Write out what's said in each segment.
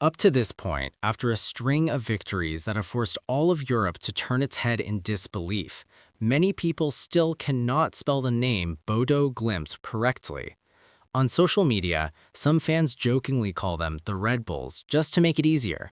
Up to this point, after a string of victories that have forced all of Europe to turn its head in disbelief, many people still cannot spell the name bodoglimt correctly. On social media, some fans jokingly call them the Red Bulls just to make it easier.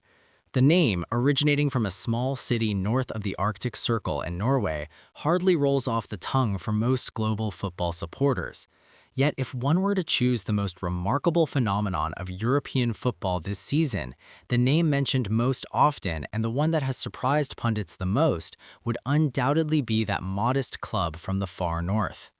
The name, originating from a small city north of the Arctic Circle in Norway, hardly rolls off the tongue for most global football supporters. Yet if one were to choose the most remarkable phenomenon of European football this season, the name mentioned most often and the one that has surprised pundits the most would undoubtedly be that modest club from the far north.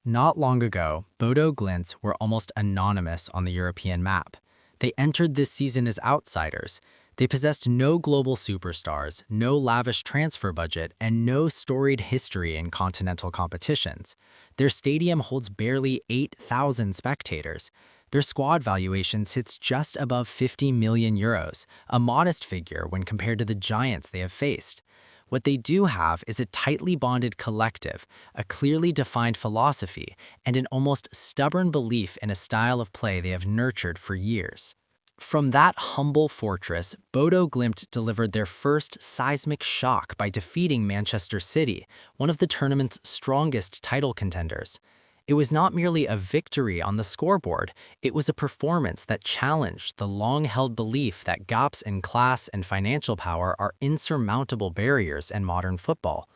Not long ago, Bodo Glimt were almost anonymous on the European map. They entered this season as outsiders. They possessed no global superstars, no lavish transfer budget, and no storied history in continental competitions. Their stadium holds barely 8,000 spectators. Their squad valuation sits just above 50 million euros, a modest figure when compared to the giants they have faced. What they do have is a tightly bonded collective, a clearly defined philosophy, and an almost stubborn belief in a style of play they have nurtured for years. From that humble fortress, Bodo Glimt delivered their first seismic shock by defeating Manchester City, one of the tournament's strongest title contenders. It was not merely a victory on the scoreboard, it was a performance that challenged the long-held belief that gaps in class and financial power are insurmountable barriers in modern football.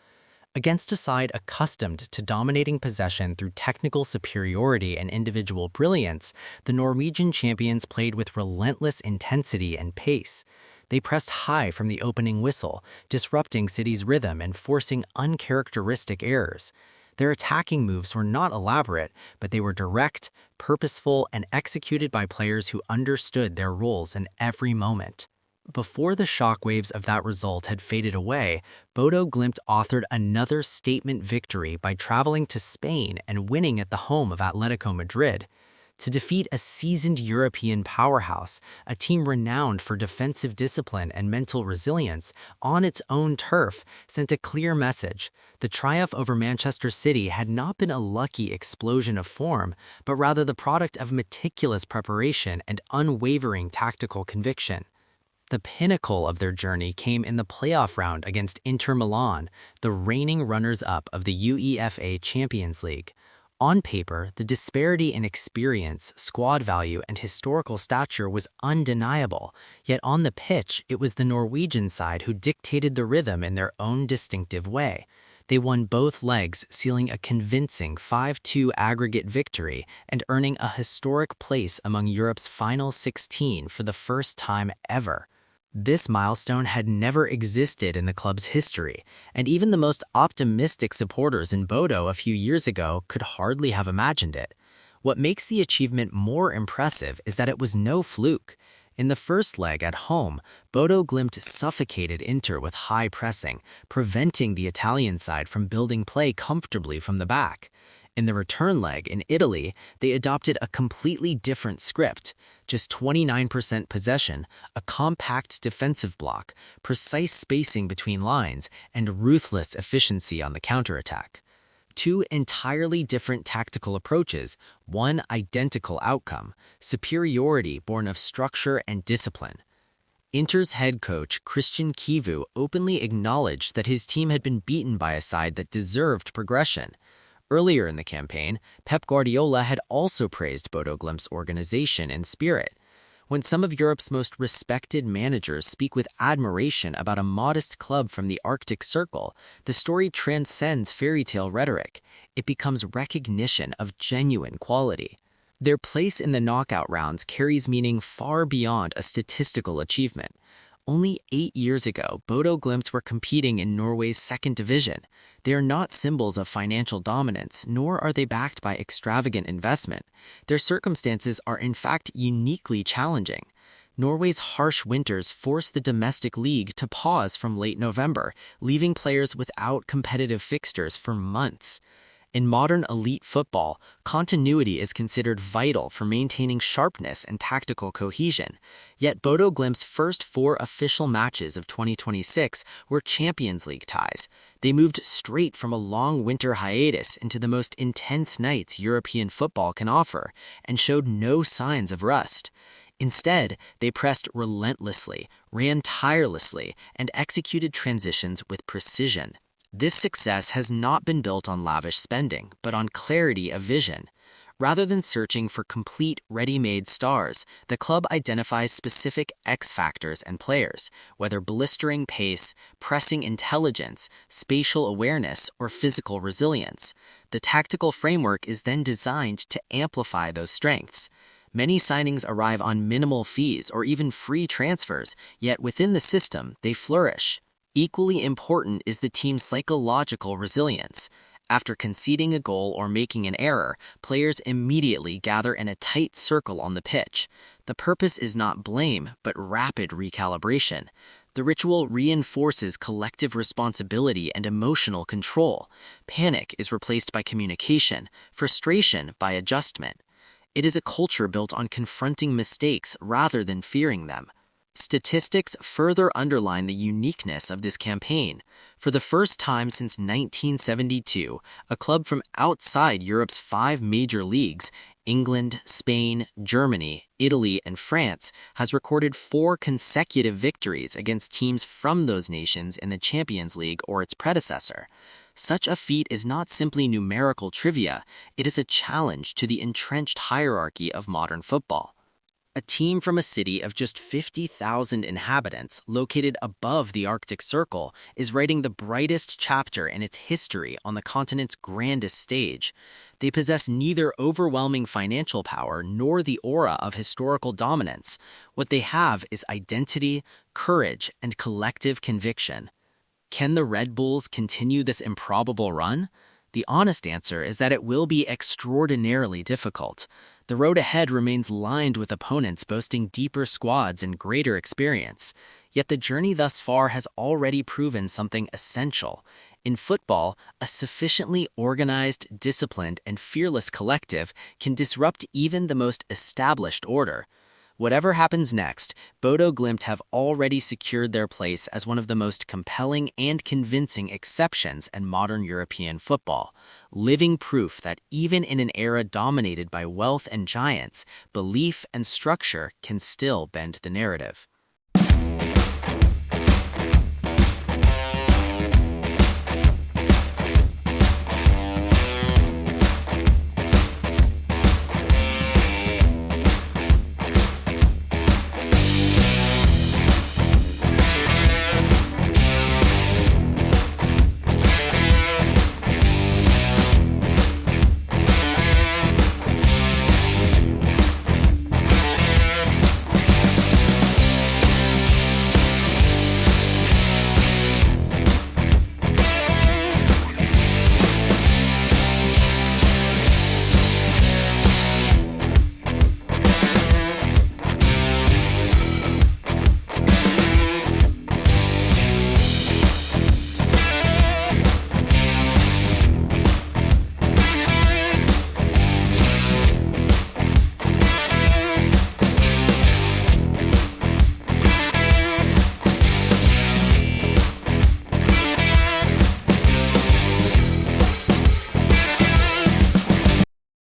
Against a side accustomed to dominating possession through technical superiority and individual brilliance, the Norwegian champions played with relentless intensity and pace. They pressed high from the opening whistle, disrupting City's rhythm and forcing uncharacteristic errors. Their attacking moves were not elaborate, but they were direct, purposeful, and executed by players who understood their roles in every moment. Before the shockwaves of that result had faded away, Bodo Glimt authored another statement victory by traveling to Spain and winning at the home of Atletico Madrid. To defeat a seasoned European powerhouse, a team renowned for defensive discipline and mental resilience, on its own turf, sent a clear message. The triumph over Manchester City had not been a lucky explosion of form, but rather the product of meticulous preparation and unwavering tactical conviction. The pinnacle of their journey came in the playoff round against Inter Milan, the reigning runners-up of the UEFA Champions League. On paper, the disparity in experience, squad value, and historical stature was undeniable, yet on the pitch, it was the Norwegian side who dictated the rhythm in their own distinctive way. They won both legs, sealing a convincing 5-2 aggregate victory and earning a historic place among Europe's final 16 for the first time ever. This milestone had never existed in the club's history, and even the most optimistic supporters in Bodo a few years ago could hardly have imagined it. What makes the achievement more impressive is that it was no fluke. In the first leg at home, Bodo Glimt suffocated Inter with high pressing, preventing the Italian side from building play comfortably from the back. In the return leg in Italy, they adopted a completely different script. Just 29% possession, a compact defensive block, precise spacing between lines, and ruthless efficiency on the counterattack. Two entirely different tactical approaches, one identical outcome, superiority born of structure and discipline. Inter's head coach, Christian Kivu, openly acknowledged that his team had been beaten by a side that deserved progression. Earlier in the campaign, Pep Guardiola had also praised Bodo Glimt's organization and spirit. When some of Europe's most respected managers speak with admiration about a modest club from the Arctic Circle, the story transcends fairy tale rhetoric. It becomes recognition of genuine quality. Their place in the knockout rounds carries meaning far beyond a statistical achievement. Only 8 years ago, Bodo Glimt were competing in Norway's second division. They are not symbols of financial dominance, nor are they backed by extravagant investment. Their circumstances are in fact uniquely challenging. Norway's harsh winters forced the domestic league to pause from late November, leaving players without competitive fixtures for months. In modern elite football, continuity is considered vital for maintaining sharpness and tactical cohesion. Yet Bodo Glimt's first 4 official matches of 2026 were Champions League ties. They moved straight from a long winter hiatus into the most intense nights European football can offer, and showed no signs of rust. Instead, they pressed relentlessly, ran tirelessly, and executed transitions with precision. This success has not been built on lavish spending, but on clarity of vision. Rather than searching for complete, ready-made stars, the club identifies specific X factors and players, whether blistering pace, pressing intelligence, spatial awareness, or physical resilience. The tactical framework is then designed to amplify those strengths. Many signings arrive on minimal fees or even free transfers, yet within the system, they flourish. Equally important is the team's psychological resilience. After conceding a goal or making an error, players immediately gather in a tight circle on the pitch. The purpose is not blame, but rapid recalibration. The ritual reinforces collective responsibility and emotional control. Panic is replaced by communication, frustration by adjustment. It is a culture built on confronting mistakes rather than fearing them. Statistics further underline the uniqueness of this campaign. For the first time since 1972, a club from outside Europe's 5 major leagues, England, Spain, Germany, Italy, and France, has recorded 4 consecutive victories against teams from those nations in the Champions League or its predecessor. Such a feat is not simply numerical trivia, it is a challenge to the entrenched hierarchy of modern football. A team from a city of just 50,000 inhabitants, located above the Arctic Circle, is writing the brightest chapter in its history on the continent's grandest stage. They possess neither overwhelming financial power nor the aura of historical dominance. What they have is identity, courage, and collective conviction. Can the Red Bulls continue this improbable run? The honest answer is that it will be extraordinarily difficult. The road ahead remains lined with opponents boasting deeper squads and greater experience. Yet the journey thus far has already proven something essential. In football, a sufficiently organized, disciplined, and fearless collective can disrupt even the most established order. Whatever happens next, Bodoglimt have already secured their place as one of the most compelling and convincing exceptions in modern European football, living proof that even in an era dominated by wealth and giants, belief and structure can still bend the narrative.